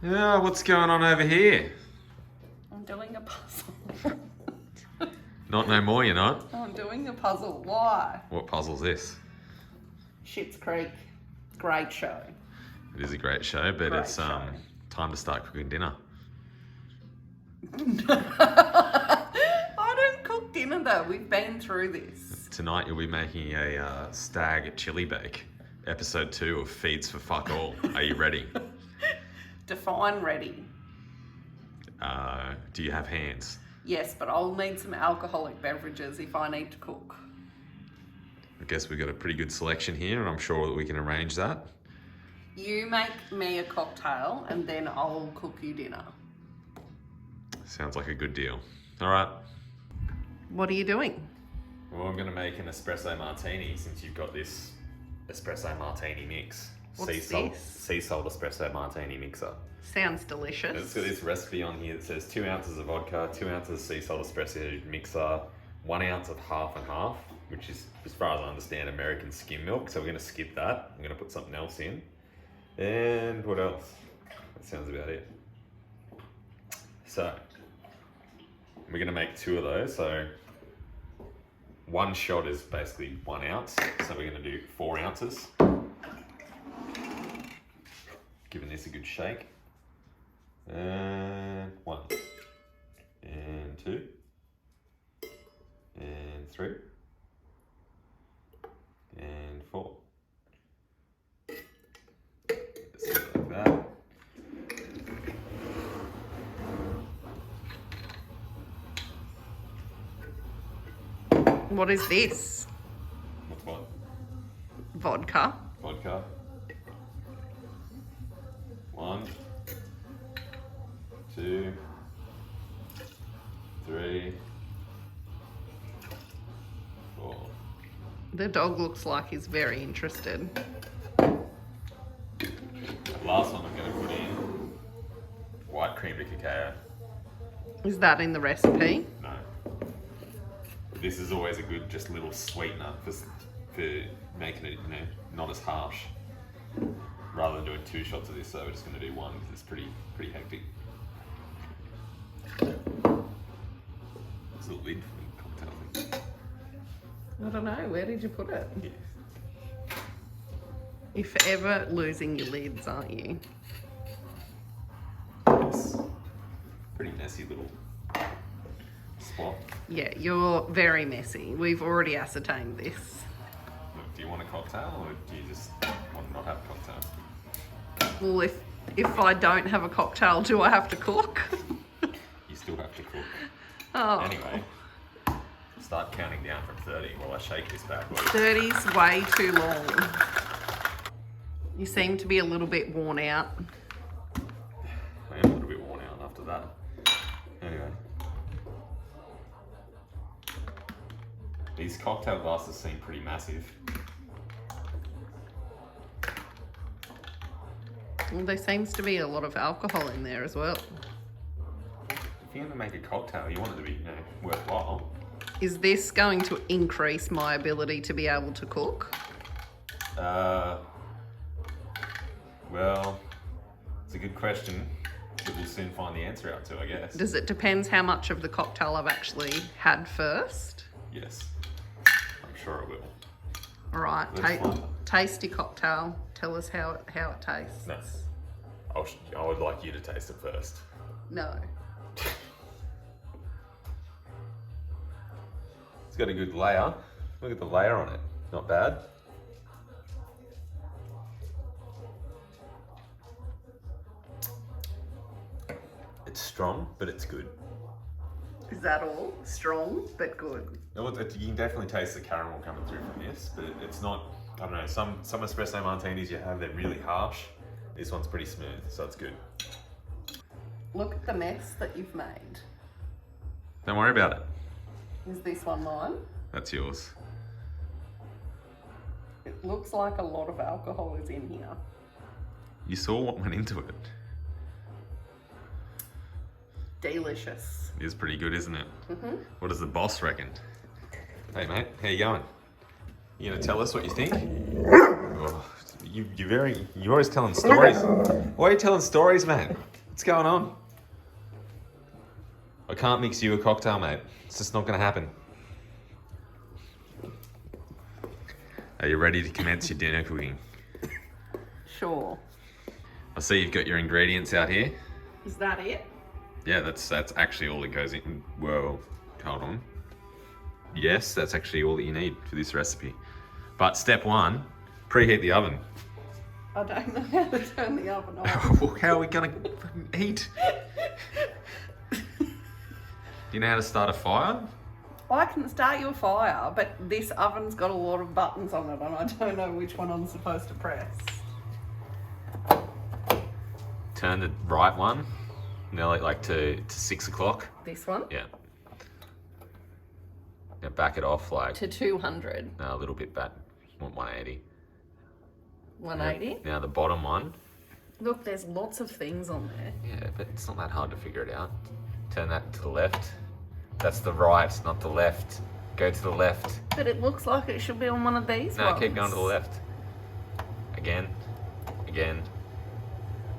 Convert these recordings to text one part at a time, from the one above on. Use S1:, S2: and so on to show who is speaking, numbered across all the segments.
S1: Yeah, what's going on over here?
S2: I'm doing a puzzle.
S1: Not no more, you're not?
S2: I'm doing a puzzle. Why?
S1: What puzzle's this?
S2: Schitt's Creek. Great show.
S1: It is a great show, but
S2: Great
S1: it's
S2: show.
S1: time to start cooking dinner.
S2: I don't cook dinner though. We've been through this.
S1: Tonight you'll be making a Stagg chili bake, episode 2 of Feeds for Fuck All. Are you ready?
S2: Define ready.
S1: Do you have hands?
S2: Yes, but I'll need some alcoholic beverages if I need to cook.
S1: I guess we've got a pretty good selection here, and I'm sure that we can arrange that.
S2: You make me a cocktail and then I'll cook you dinner.
S1: Sounds like a good deal. All right.
S2: What are you doing?
S1: Well, I'm going to make an espresso martini since you've got this espresso martini mix.
S2: What's
S1: Sea salt espresso martini mixer.
S2: Sounds delicious.
S1: It's got this recipe on here that says 2 ounces of vodka, 2 ounces of sea salt espresso mixer, 1 ounce of half and half, which is, as far as I understand, American skim milk. So we're going to skip that. I'm going to put something else in. And what else? That sounds about it. So we're going to make 2 of those. So 1 shot is basically 1 ounce. So we're going to do 4 ounces. Giving this a good shake. And 1. And 2. And 3. And 4. Just like that.
S2: What is this?
S1: What's what?
S2: Vodka.
S1: Vodka. 1, 2, 3, 4.
S2: The dog looks like he's very interested.
S1: The last one I'm going to put in white cream to cacao.
S2: Is that in the recipe?
S1: No. This is always a good just little sweetener for making it, not as harsh. Rather than doing 2 shots of this, so we're just going to do 1 because it's pretty hectic. There's a lid for the cocktail thing.
S2: I don't know. Where did you put it?
S1: Yeah.
S2: You're forever losing your lids, aren't you?
S1: It's pretty messy little spot.
S2: Yeah, you're very messy. We've already ascertained this.
S1: Look, do you want a cocktail or do you just want to not have a cocktail?
S2: Well, if I don't have a cocktail, do I have to cook?
S1: You still have to cook.
S2: Oh.
S1: Anyway, start counting down from 30 while I shake this bad boy.
S2: 30's way too long. You seem to be a little bit worn out.
S1: I am a little bit worn out after that. Anyway. These cocktail glasses seem pretty massive.
S2: Well, there seems to be a lot of alcohol in there as well.
S1: If you're going to make a cocktail, you want it to be, worthwhile.
S2: Is this going to increase my ability to be able to cook?
S1: Well, it's a good question that we'll soon find the answer out to, I guess.
S2: Does it depend how much of the cocktail I've actually had first?
S1: Yes. I'm sure it will.
S2: All right,
S1: Let's find it.
S2: tasty cocktail. Tell us how it tastes.
S1: No. I would like you to taste it first.
S2: No.
S1: It's got a good layer. Look at the layer on it. Not bad. It's strong, but it's good.
S2: Is that all? Strong, but good.
S1: You can definitely taste the caramel coming through from this, but it's not, I don't know, some espresso martinis you have, they're really harsh. This one's pretty smooth, so it's good.
S2: Look at the mess that you've made.
S1: Don't worry about it.
S2: Is this one mine?
S1: That's yours.
S2: It looks like a lot of alcohol is in here.
S1: You saw what went into it.
S2: Delicious.
S1: It is pretty good, isn't it?
S2: Mm-hmm.
S1: What does the boss reckon? Hey mate, how you going? You gonna tell us what you think? Oh, you're always telling stories. Why are you telling stories, man? What's going on? I can't mix you a cocktail, mate. It's just not going to happen. Are you ready to commence your dinner cooking?
S2: Sure.
S1: I see you've got your ingredients out here.
S2: Is that it?
S1: Yeah, that's actually all that goes in. Whoa, hold on. Yes, that's actually all that you need for this recipe. But step one, preheat the oven.
S2: I don't know how to turn the oven on.
S1: How are we gonna eat? Do you know how to start a fire?
S2: I can start your fire, but this oven's got a lot of buttons on it and I don't know which one I'm supposed to press.
S1: Turn the right one, nearly like to 6 o'clock.
S2: This one?
S1: Yeah. Now back it off like...
S2: To 200.
S1: No, a little bit back. 180.
S2: 180?
S1: Now the bottom one.
S2: Look, there's lots of things on there.
S1: Yeah, but it's not that hard to figure it out. Turn that to the left. That's the right, not the left. Go to the left.
S2: But it looks like it should be on one of these
S1: No,
S2: ones.
S1: keep going to the left. Again. Again.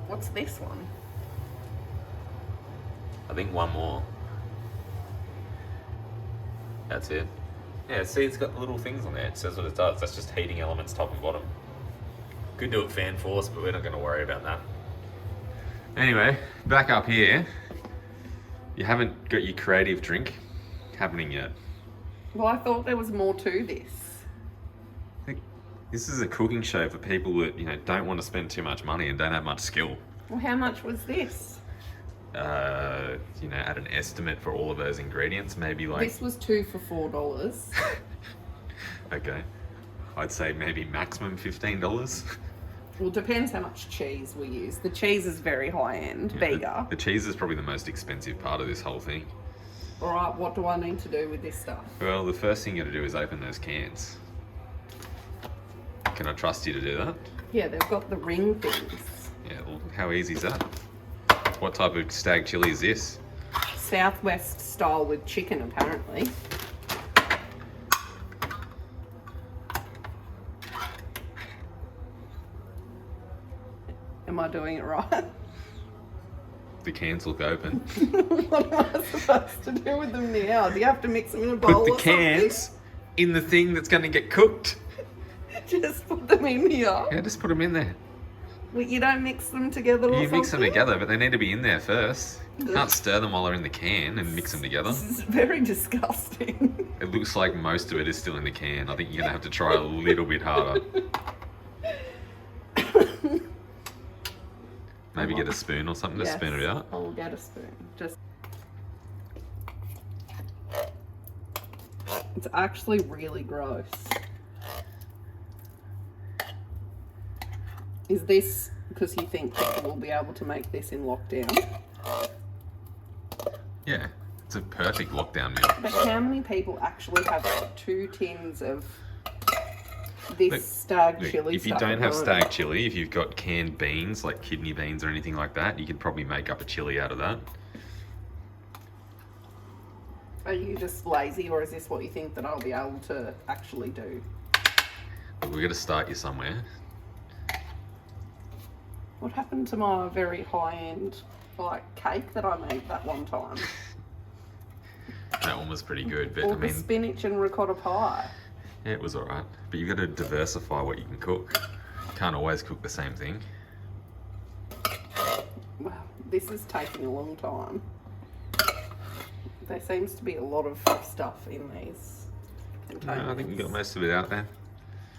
S2: What's this one?
S1: I think one more. That's it. Yeah, see, it's got little things on there. It says what it does. That's just heating elements top and bottom. Could do it fan force, but we're not going to worry about that. Anyway, back up here. You haven't got your creative drink happening yet.
S2: Well, I thought there was more to this.
S1: I think this is a cooking show for people that, you know, don't want to spend too much money and don't have much skill.
S2: Well, how much was this?
S1: You know, at an estimate for all of those ingredients, maybe like...
S2: This was 2 for $4.
S1: Okay. I'd say maybe maximum $15.
S2: Well, it depends how much cheese we use. The cheese is very high-end, bigger.
S1: The cheese is probably the most expensive part of this whole thing.
S2: All right, what do I need to do with this stuff?
S1: Well, the first thing you got to do is open those cans. Can I trust you to do that?
S2: Yeah, they've got the ring things.
S1: Yeah, well, how easy is that? What type of stag chili is this?
S2: Southwest style with chicken, apparently. Am I doing it right?
S1: The cans look open.
S2: What am I supposed to do with them now? Do you have to mix them in a bowl
S1: Put the
S2: or something?
S1: cans in the thing that's going to get cooked.
S2: Just put them in here.
S1: Yeah, just put them in there.
S2: Well, you don't mix them together or
S1: You
S2: something?
S1: mix them together, but they need to be in there first. You can't stir them while they're in the can and mix them together.
S2: This is very disgusting.
S1: It looks like most of it is still in the can. I think you're going to have to try a little bit harder. Maybe get a spoon or something to spoon it out.
S2: I'll get a spoon. Just. It's actually really gross. Is this because you think people will be able to make this in lockdown?
S1: Yeah, it's a perfect lockdown meal.
S2: But how many people actually have 2 tins of this stag chili
S1: If you
S2: stuff
S1: don't
S2: at
S1: have
S2: home?
S1: stag chili, if you've got canned beans, like kidney beans or anything like that, you could probably make up a chili out of that.
S2: Are you just lazy, or is this what you think that I'll be able to actually do?
S1: But we're going to start you somewhere.
S2: What happened to my very high-end cake that I made that one time?
S1: That one was pretty good, but
S2: Or
S1: I mean,
S2: the spinach and ricotta pie.
S1: yeah, it was alright. But you've got to diversify what you can cook. You can't always cook the same thing.
S2: Wow, this is taking a long time. There seems to be a lot of stuff in these containers.
S1: No, I think you got most of it out there.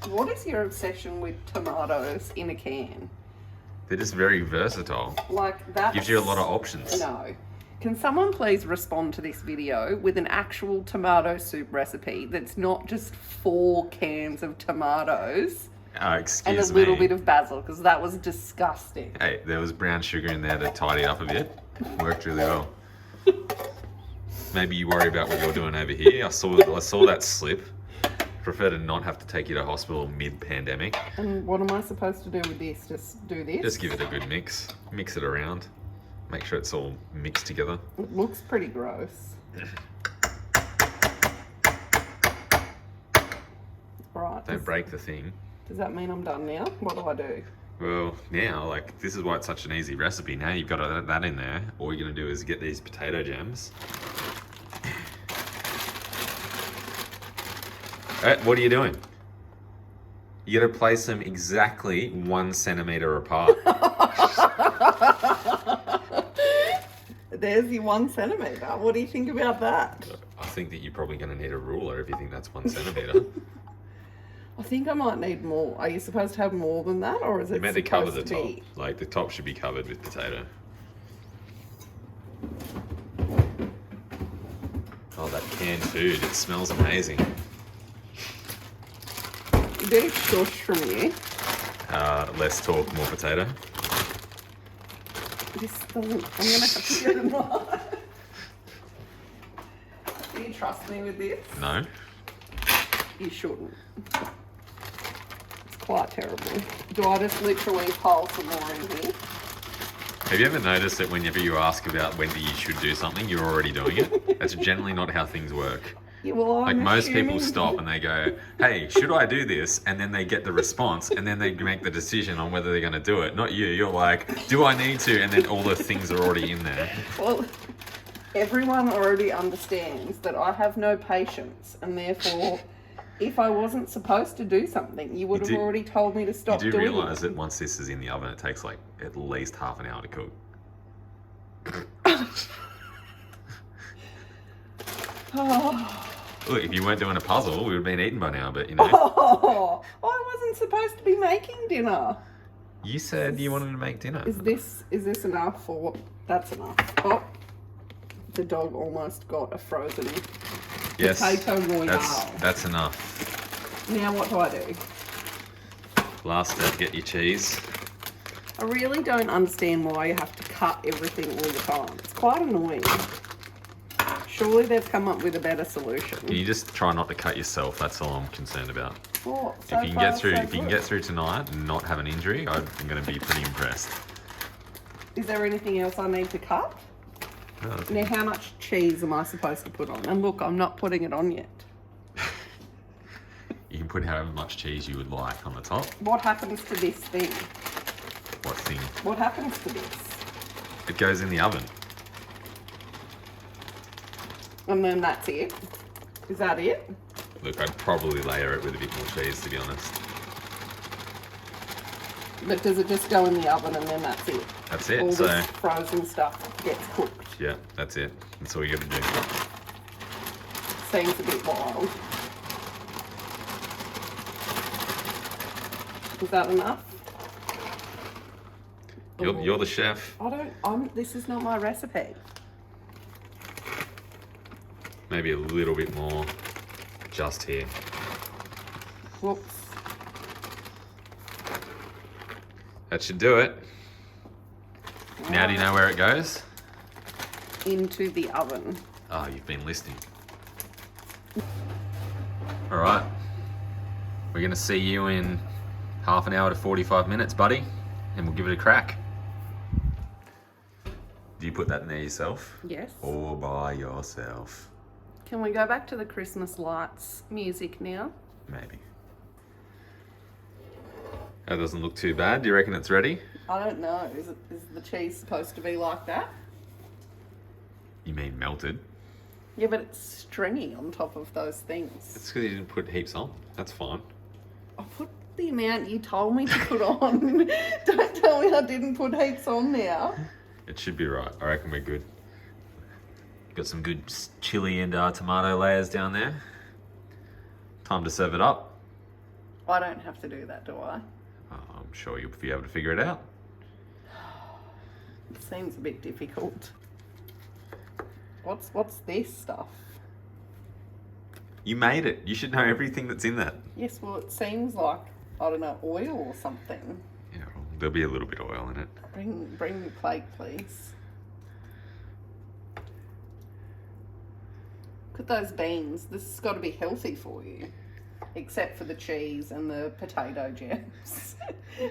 S2: What is your obsession with tomatoes in a can?
S1: They're just very versatile.
S2: Like that
S1: Gives you a lot of options.
S2: No. Can someone please respond to this video with an actual tomato soup recipe that's not just 4 cans of tomatoes and
S1: Excuse
S2: a
S1: me.
S2: little bit of basil, because that was disgusting.
S1: Hey, there was brown sugar in there to tidy up a bit. Worked really well. Maybe you worry about what you're doing over here. I saw that slip. Prefer to not have to take you to hospital mid-pandemic.
S2: And what am I supposed to do with this? Just do this?
S1: Just give it a good mix. Mix it around. Make sure it's all mixed together.
S2: It looks pretty gross. Right.
S1: Don't break the thing.
S2: Does that mean I'm done now? What do I do?
S1: Well, now, this is why it's such an easy recipe. Now you've got that in there. All you're going to do is get these potato jams. What are you doing? You got to place them exactly 1 centimetre apart.
S2: There's your 1 centimetre. What do you think about that?
S1: I think that you're probably going to need a ruler if you think that's 1 centimetre.
S2: I think I might need more. Are you supposed to have more than that, or is it
S1: You meant to cover the
S2: supposed
S1: top.
S2: to be?
S1: Like, the top should be covered with potato. Oh, that canned food. It smells amazing.
S2: A bit of shush from you.
S1: Less talk, more potato.
S2: This doesn't... I'm going to have to get a knife. Do you trust me with this?
S1: No.
S2: You shouldn't. It's quite terrible. Do I just literally pile some more in here?
S1: Have you ever noticed that whenever you ask about when you should do something, you're already doing it? That's generally not how things work.
S2: Yeah, well, I'm
S1: Most people
S2: assuming-
S1: stop and they go, hey, should I do this? And then they get the response and then they make the decision on whether they're going to do it. Not you. You're like, do I need to? And then all the things are already in there.
S2: Well, everyone already understands that I have no patience, and therefore, if I wasn't supposed to do something, you would have already told me to stop
S1: You
S2: doing
S1: do
S2: it.
S1: realise that once this is in the oven, it takes at least half an hour to cook.
S2: Oh.
S1: Look, if you weren't doing a puzzle, we would have been eaten by now, but
S2: Oh, I wasn't supposed to be making dinner.
S1: You said you wanted to make dinner.
S2: Is this enough, or that's enough? Oh, the dog almost got a frozen potato royale.
S1: That's enough.
S2: Now what do I do?
S1: Last step, get your cheese.
S2: I really don't understand why you have to cut everything all the time. It's quite annoying. Surely they've come up with a better solution.
S1: Can you just try not to cut yourself? That's all I'm concerned about.
S2: Oh, so
S1: If you can
S2: far,
S1: get through,
S2: so
S1: if you can
S2: good.
S1: get through tonight and not have an injury, I'm going to be pretty impressed.
S2: Is there anything else I need to cut?
S1: No,
S2: Now, how much cheese am I supposed to put on? And look, I'm not putting it on yet.
S1: you can put however much cheese you would like on the top.
S2: What happens to this thing?
S1: What thing?
S2: What happens to this?
S1: It goes in the oven.
S2: And then that's it? Is that it?
S1: Look, I'd probably layer it with a bit more cheese, to be honest.
S2: But does it just go in the oven and then that's it?
S1: That's it.
S2: All
S1: So,
S2: this frozen stuff gets cooked.
S1: yeah, that's it. That's all you got to do.
S2: Seems a bit wild. Is that enough?
S1: You're the chef.
S2: This is not my recipe.
S1: Maybe a little bit more just here.
S2: Whoops.
S1: That should do it. Now do you know where it goes?
S2: Into the oven.
S1: Oh, you've been listening. All right. We're going to see you in half an hour to 45 minutes, buddy, and we'll give it a crack. Do you put that in there yourself?
S2: Yes.
S1: All by yourself?
S2: Can we go back to the Christmas lights music now?
S1: Maybe. That doesn't look too bad. Do you reckon it's ready?
S2: I don't know. Is the cheese supposed to be like that?
S1: You mean melted?
S2: Yeah, but it's stringy on top of those things.
S1: It's because you didn't put heaps on. That's fine.
S2: I put the amount you told me to put on. Don't tell me I didn't put heaps on now.
S1: It should be right. I reckon we're good. Got some good chili and tomato layers down there. Time to serve it up.
S2: I don't have to do that, do I?
S1: I'm sure you'll be able to figure it out.
S2: It seems a bit difficult. What's this stuff?
S1: You made it. You should know everything that's in that.
S2: Yes, well, it seems like, I don't know, oil or something.
S1: Yeah, well, there'll be a little bit of oil in it.
S2: Bring me a plate, please. Look at those beans. This has got to be healthy for you. Except for the cheese and the potato jams.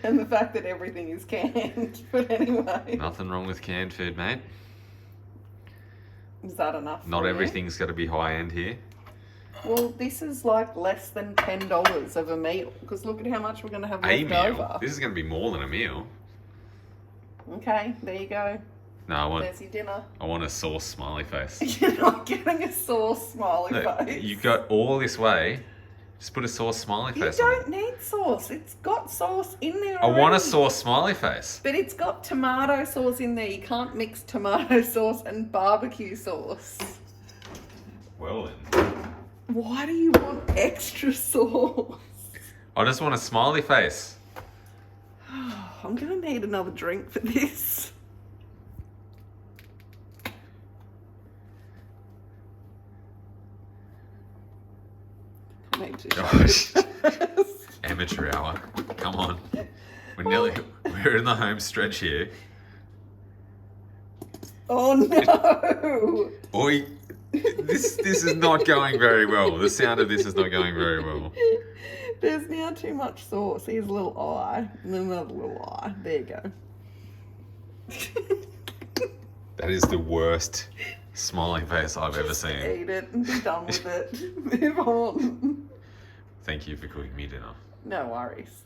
S2: And the fact that everything is canned. But anyway.
S1: Nothing wrong with canned food, mate.
S2: Is that enough?
S1: Not
S2: for you?
S1: everything's got to be high end here.
S2: Well, this is like less than $10 of a meal because look at how much we're going to have
S1: A
S2: left
S1: meal?
S2: over.
S1: This is going to be more than a meal.
S2: Okay, there you go.
S1: No,
S2: There's your dinner.
S1: I want a sauce smiley face.
S2: You're not getting a sauce smiley face.
S1: You got all this way. Just put a sauce smiley
S2: You
S1: face on
S2: don't need sauce. It's got sauce in there
S1: I
S2: already.
S1: want a sauce smiley face.
S2: But it's got tomato sauce in there. You can't mix tomato sauce and barbecue sauce.
S1: Well then.
S2: Why do you want extra sauce?
S1: I just want a smiley face.
S2: I'm going to need another drink for this. I need to
S1: Gosh. Amateur hour. Come on. We're in the home stretch here.
S2: Oh no!
S1: Oi. This is not going very well. The sound of this is not going very well.
S2: There's now too much sauce. Here's a little eye, and then another little eye. There you go.
S1: That is the worst smiley face I've ever seen.
S2: Eat it and be done with it. Move on.
S1: Thank you for cooking me dinner.
S2: No worries.